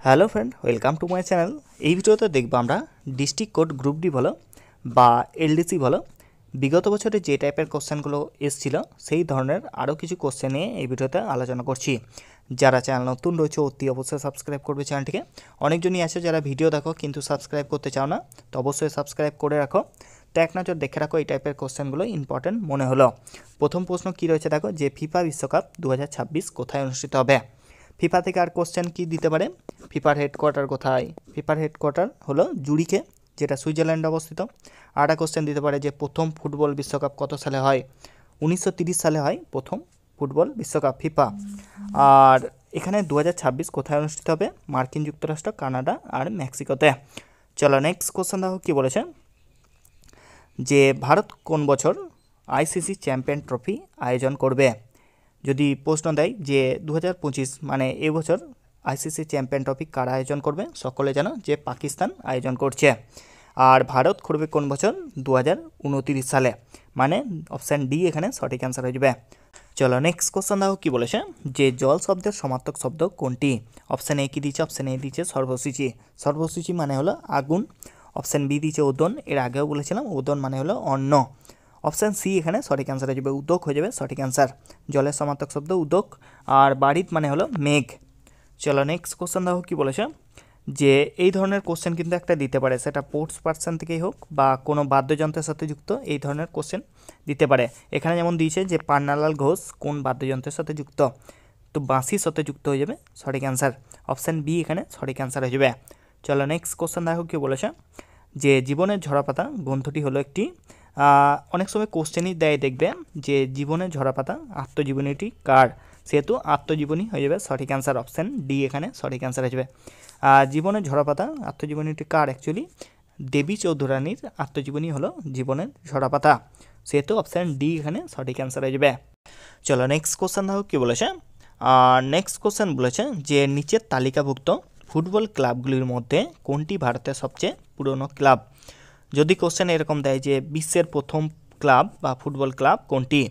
Hello friend, welcome to my channel. এই ভিডিওতে দেখব আমরা ডিস্ট্রিক্ট কোড গ্রুপ ডি বলো বা এলডিসি বলো বিগত বছরে যে টাইপের কোশ্চেনগুলো এসেছিল সেই ধরনের আরও কিছু কোশ্চেন নিয়ে এই ভিডিওতে আলোচনা করছি। যারা চ্যানেল নতুন রয়েছে অতি অবশ্যই সাবস্ক্রাইব করবে চ্যানেলটিকে। অনেকজনই আছে যারা ভিডিও দেখো কিন্তু সাবস্ক্রাইব করতে চাও না, তো অবশ্যই সাবস্ক্রাইব করে রাখো। তো এক নজর দেখে রাখো এই টাইপের কোশ্চেনগুলো ইম্পর্টেন্ট মনে হলো। প্রথম প্রশ্ন কী রয়েছে দেখো, যে ফিফা বিশ্বকাপ 2026 কোথায় অনুষ্ঠিত হবে? ফিফা থেকে আর কোশ্চেন কি দিতে পারে? ফিফার হেডকোয়ার্টার কোথায়? ফিফার হেডকোয়ার্টার হলো জুরিখে, যেটা সুইজারল্যান্ডে অবস্থিত। আর একটা কোশ্চেন দিতে পারে যে প্রথম ফুটবল বিশ্বকাপ কত সালে হয়? 1930 সালে হয় প্রথম ফুটবল বিশ্বকাপ ফিফা। আর এখানে 2026 কোথায় অনুষ্ঠিত হবে? মার্কিন যুক্তরাষ্ট্র, কানাডা আর মেক্সিকোতে। চলো নেক্সট কোশ্চেন দেখো কী বলেছে, যে ভারত কোন বছর আইসিসি চ্যাম্পিয়ন ট্রফি আয়োজন করবে? যদি প্রশ্ন দেয় যে 2025 মানে এবছর আইসিসি চ্যাম্পিয়ন ট্রফি কারা আয়োজন করবে, সকলে জানো যে পাকিস্তান আয়োজন করছে। আর ভারত করবে কোন বছর? 2029 সালে, মানে অপশান ডি এখানে সঠিক অ্যান্সার হয়ে যাবে। চলো নেক্সট কোশ্চেন দেখো কী বলেছে, যে জল শব্দের সমার্থক শব্দ কোনটি? অপশান এ কি দিচ্ছে? অপশান এ দিচ্ছে সর্বসূচি। সর্বসূচি মানে হলো আগুন। অপশান বি দিচ্ছে ওদন, এর আগেও বলেছিলাম ওদন মানে হলো অন্ন। অপশান সি এখানে সঠিক অ্যান্সার হয়ে যাবে, উদক হয়ে যাবে সঠিক অ্যান্সার। জলের সমার্থক শব্দ উদক। আর বাড়িত মানে হলো মেঘ। চলো নেক্সট কোশ্চেন দেখো কী বলেছে, যে এই ধরনের কোশ্চেন কিন্তু একটা দিতে পারে, সেটা স্পোর্টস পার্সন থেকেই হোক বা কোনো বাদ্যযন্ত্রের সাথে যুক্ত, এই ধরনের কোশ্চেন দিতে পারে। এখানে যেমন দিয়েছে যে পান্নালাল ঘোষ কোন বাদ্যযন্ত্রের সাথে যুক্ত, তো বাঁশির সাথে যুক্ত হয়ে যাবে সঠিক অ্যান্সার। অপশান বি এখানে সঠিক অ্যান্সার হয়ে যাবে। চলো নেক্সট কোশ্চেন দেখো কী বলেছে, যে জীবনের ঝরাপাতা গ্রন্থটি হলো একটি, অনেক সময় কোশ্চেনই দেয় দেখবে যে জীবনের ঝরাপাতা আত্মজীবনীটি কার, সেহেতু আত্মজীবনী হয়ে যাবে সঠিক অ্যান্সার। অপশান ডি এখানে সঠিক অ্যান্সার হয়ে যাবে। জীবনের ঝরাপাতা আত্মজীবনীটি কার? অ্যাকচুয়ালি দেবী চৌধুরানীর আত্মজীবনী হলো জীবনের ঝরাপাতা, সেহেতু অপশান ডি এখানে সঠিক অ্যান্সার হয়ে যাবে। চলো নেক্সট কোশ্চেন দেখো কী বলেছে, নেক্সট কোশ্চেন বলেছে যে নিচের তালিকাভুক্ত ফুটবল ক্লাবগুলির মধ্যে কোনটি ভারতের সবচেয়ে পুরনো ক্লাব? যদি কোশ্চেন এরকম দেয় যে বিশ্বের প্রথম ক্লাব বা ফুটবল ক্লাব কোনটি,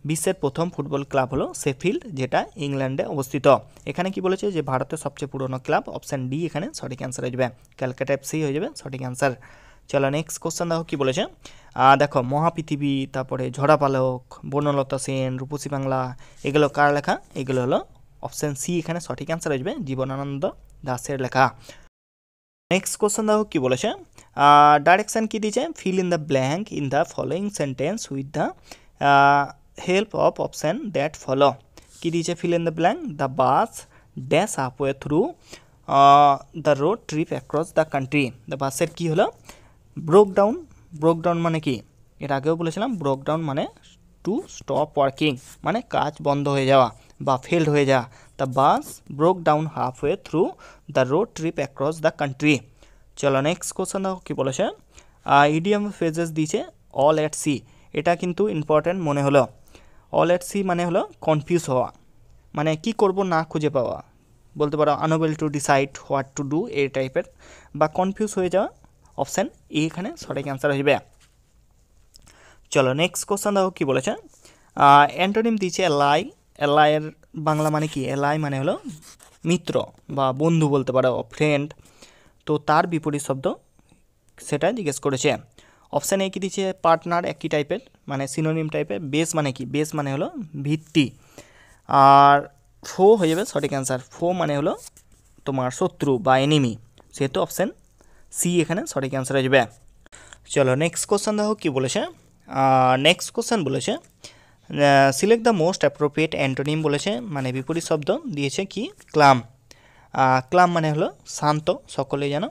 বিশ্বের প্রথম ফুটবল ক্লাব হলো শেফিল্ড, যেটা ইংল্যান্ডে অবস্থিত। এখানে কি বলেছে যে ভারতের সবচেয়ে পুরনো ক্লাব, অপশান ডি এখানে সঠিক অ্যান্সার হয়ে যাবে, ক্যালকাটা এফসি হয়ে যাবে সঠিক অ্যান্সার। চলো নেক্সট কোশ্চেন দেখো কী বলেছে, দেখো মহাপৃথিবী, তারপরে ঝড়াপালক, বনলতা সেন, রূপসী বাংলা, এগুলো কার লেখা? এগুলো হলো অপশান সি এখানে সঠিক অ্যান্সার হয়ে যাবে, জীবনানন্দ দাশের লেখা। নেক্সট কোশ্চেন দেখো কী বলেছে, ডাইরেকশান কী দিয়েছে? Fill in the blank in the following sentence with the help of option that follow. কী দিয়েছে? Fill in the blank, the bus dash halfway through the road trip across the country. The বাসের কী হলো? ব্রোকডাউন। ব্রোকডাউন মানে কি? এর আগেও বলেছিলাম ব্রোকডাউন মানে টু স্টপ ওয়ার্কিং, মানে কাজ বন্ধ হয়ে যাওয়া বা ফেল্ড হয়ে যাওয়া। The bus broke down halfway through the road trip across the country. চলো নেক্সট কোশ্চেন দেখো কী বলেছে, ইডিয়াম ফ্রেজেস দিয়েছে অল অ্যাট সি। এটা কিন্তু ইম্পর্ট্যান্ট মনে হলো। অল অ্যাট সি মানে হলো কনফিউজ হওয়া, মানে কি করব না খুঁজে পাওয়া, বলতে পারো unable to decide what to do, এই টাইপের, বা কনফিউজ হয়ে যাওয়া। অপশান এ এখানে সঠিক অ্যান্সার হয়ে যাবে। চলো নেক্সট কোশ্চেন দেখো কী বলেছে, অ্যান্টোনিম দিয়েছে এলাই। এলাইয়ের বাংলা মানে কি? এলাই মানে হলো মিত্র বা বন্ধু বলতে পারো, ফ্রেন্ড। তো তার বিপরীত শব্দ সেটা জিজ্ঞেস করেছে। অপশান এ কি দিচ্ছে? পার্টনার, একই টাইপের, মানে সিনোনিম টাইপের। বেস মানে কি? বেস মানে হলো ভিত্তি। আর ফো হয়ে যাবে সঠিক অ্যান্সার। ফো মানে হলো তোমার শত্রু বা এনিমি, সেহেতু অপশান সি এখানে সঠিক অ্যান্সার হয়ে যাবে। চলো নেক্সট কোশ্চেন দেখো কী বলেছে, নেক্সট কোশ্চেন বলেছে select the most appropriate antonym বলেছে, মানে বিপরীত শব্দ দিয়েছে কি? ক্লাম। ক্লাম মানে হলো শান্ত, সকলেই জানো।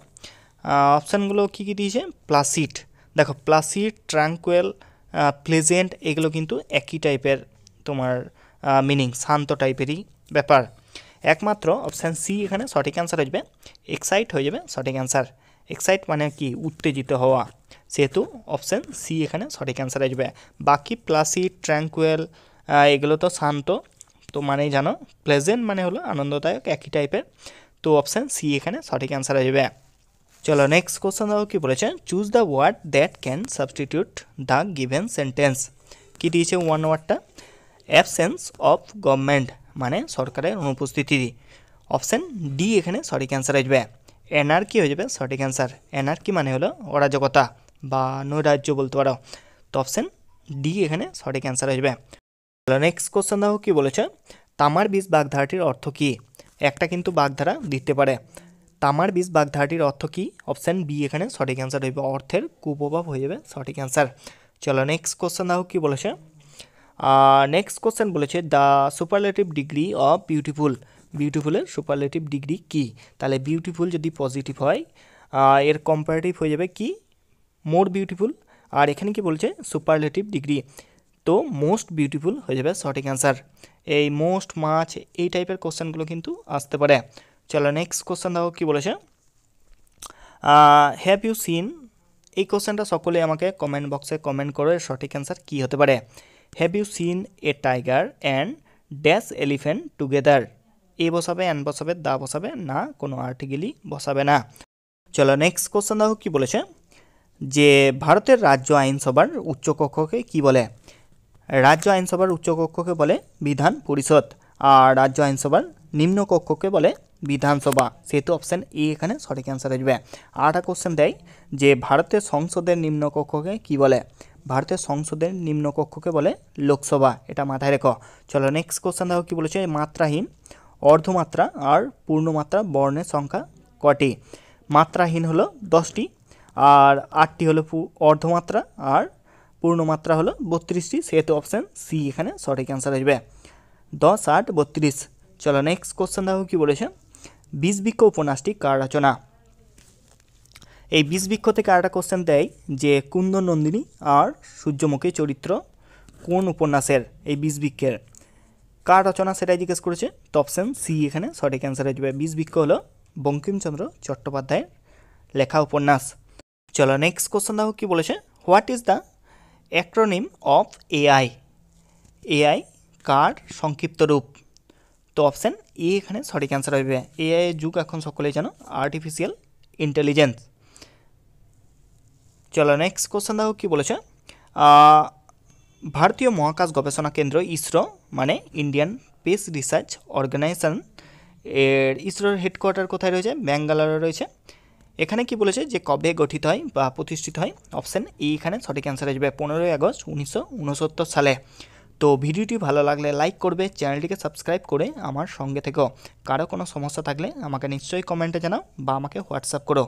অপশানগুলো কী কী দিয়েছে? প্লাসিড। দেখো প্লাসিড, ট্রাঙ্কুয়েল, প্লেজেন্ট, এগুলো কিন্তু একই টাইপের তোমার মিনিং, শান্ত টাইপেরই ব্যাপার। একমাত্র অপশান সি এখানে সঠিক অ্যান্সার হয়ে যাবে, এক্সাইট হয়ে যাবে সঠিক অ্যান্সার। এক্সাইট মানে কি? উত্তেজিত হওয়া, সেহেতু অপশান সি এখানে সঠিক অ্যান্সার হয়ে যাবে। বাকি প্লাসিড, ট্র্যাঙ্কুয়েল, এগুলো তো শান্ত, তো মানেই জানো। প্লেজেন্ট মানে হলো আনন্দদায়ক, একই টাইপের, তো অপশান সি এখানে সঠিক অ্যান্সার হয়ে যাবে। চলো নেক্সট কোশ্চেন দেখো কী বলেছে, choose the word that can substitute the given sentence. কী দিয়েছে ওয়ান ওয়ার্ডটা? অ্যাবসেন্স অফ গভর্নমেন্ট, মানে সরকারের অনুপস্থিতি। অপশান ডি এখানে সঠিক অ্যান্সার আসবে। এনার্কি হয়ে যাবে সঠিক অ্যান্সার। এনার্কি মানে হলো অরাজকতা বা নৈরাজ্য বলতে পারো। তো অপশান ডি এখানে সঠিক অ্যান্সার আসবে। নেক্সট কোশ্চেন দেখো কি বলেছে, তামার বীজ বাগধারাটির অর্থ কী? একটা কিন্তু বাগধারা দিতে পারে। তামার বীজ বাগধারাটির অর্থ কী? অপশান বি এখানে সঠিক অ্যান্সার হইবে। অর্থের কুপ্রভাব হয়ে যাবে সঠিক অ্যান্সার। চলো নেক্সট কোশ্চেন দেখো কি বলেছে। নেক্সট কোশ্চেন বলেছে the superlative degree of beautiful. বিউটিফুলের সুপারলেটিভ ডিগ্রি কি? তাহলে বিউটিফুল যদি পজিটিভ হয় এর কম্পারেটিভ হয়ে যাবে কি? More beautiful. আর এখানে কি বলছে সুপারলেটিভ ডিগ্রি, তো মোস্ট বিউটিফুল হয়ে যাবে সঠিক অ্যান্সার। এই মোস্ট, মাছ এই টাইপের কোশ্চেনগুলো কিন্তু আসতে পারে। চলো নেক্সট কোশ্চেন দেখো কি বলেছে। হ্যাভ ইউ সিন, এই কোশ্চেনটা সকলে আমাকে কমেন্ট বক্সে কমেন্ট করে সঠিক অ্যান্সার কী হতে পারে। Have you seen a tiger and dash elephant together? A বসাবে, অ্যান্ড বসাবে, দা বসাবে, না কোনো আর্টিকেলই বসাবে না। চলো নেক্সট কোশ্চেন দেখো কি বলেছে, যে ভারতের রাজ্য আইনসভার উচ্চকক্ষকে কি বলে? রাজ্য আইনসভার উচ্চকক্ষকে বলে বিধান পরিষদ, আর রাজ্য আইনসভার নিম্নকক্ষকে বলে বিধানসভা। সেহেতু অপশান এ এখানে সঠিক অ্যান্সার আসবে। আর একটা কোশ্চেন দেয় যে ভারতের সংসদের নিম্নকক্ষকে কি বলে? ভারতের সংসদের নিম্নকক্ষকে বলে লোকসভা, এটা মাথায় রেখো। চলো নেক্সট কোশ্চেন দেখো কি বলেছে, মাত্রাহীন, অর্ধমাত্রা আর পূর্ণমাত্রা বর্ণের সংখ্যা কটি? মাত্রাহীন হলো 10টি, আর 8টি হলো অর্ধমাত্রা, আর পূর্ণমাত্রা হলো 32টি। সেহেতু অপশান সি এখানে সঠিক অ্যান্সার আসবে। 10, 8, 32। চলো নেক্সট কোশ্চেন দেখো কি বলেছে, বিষবৃক্ষ উপন্যাসটি কার রচনা? এই বিষবৃক্ষ থেকে আরেকটা কোশ্চেন দেয় যে কুন্দন নন্দিনী আর সূর্যমুখী চরিত্র কোন উপন্যাসের? এই বিষবৃক্ষের কার রচনা সেটাই জিজ্ঞেস করেছে। তো অপশান সি এখানে সঠিক অ্যান্সার আসবে। বিষবৃক্ষ হলো বঙ্কিমচন্দ্র চট্টোপাধ্যায়ের লেখা উপন্যাস। চলো নেক্সট কোশ্চেন দেখো কি বলেছে, what is the acronym of AI? AI কার সংক্ষিপ্ত রূপ? তো অপশান এ এখানে সঠিক অ্যান্সার আসবে। এআই এর যুগ এখন সকলেই জানো, আর্টিফিশিয়াল ইন্টেলিজেন্স। চলো নেক্সট কোশ্চেন দেখো কি বলেছে, ভারতীয় মহাকাশ গবেষণা কেন্দ্র ইসরো মানে ইন্ডিয়ান স্পেস রিসার্চ অর্গানাইজেশন, এর ইসরোর হেডকোয়ার্টার কোথায় রয়েছে? ব্যাঙ্গালোরে রয়েছে। এখানে কি বলেছে যে কবে গঠিত হয় বা প্রতিষ্ঠিত হয়? অপশান ই এখানে সঠিক অ্যান্সার আসবে 15ই আগস্ট 1969 সালে। তো ভিডিওটি ভালো লাগলে লাইক করবে, চ্যানেলটিকে সাবস্ক্রাইব করে আমার সঙ্গে থেকো। কারো কোনো সমস্যা থাকলে আমাকে নিশ্চয়ই কমেন্টে জানাও বা আমাকে হোয়াটসঅ্যাপ করো।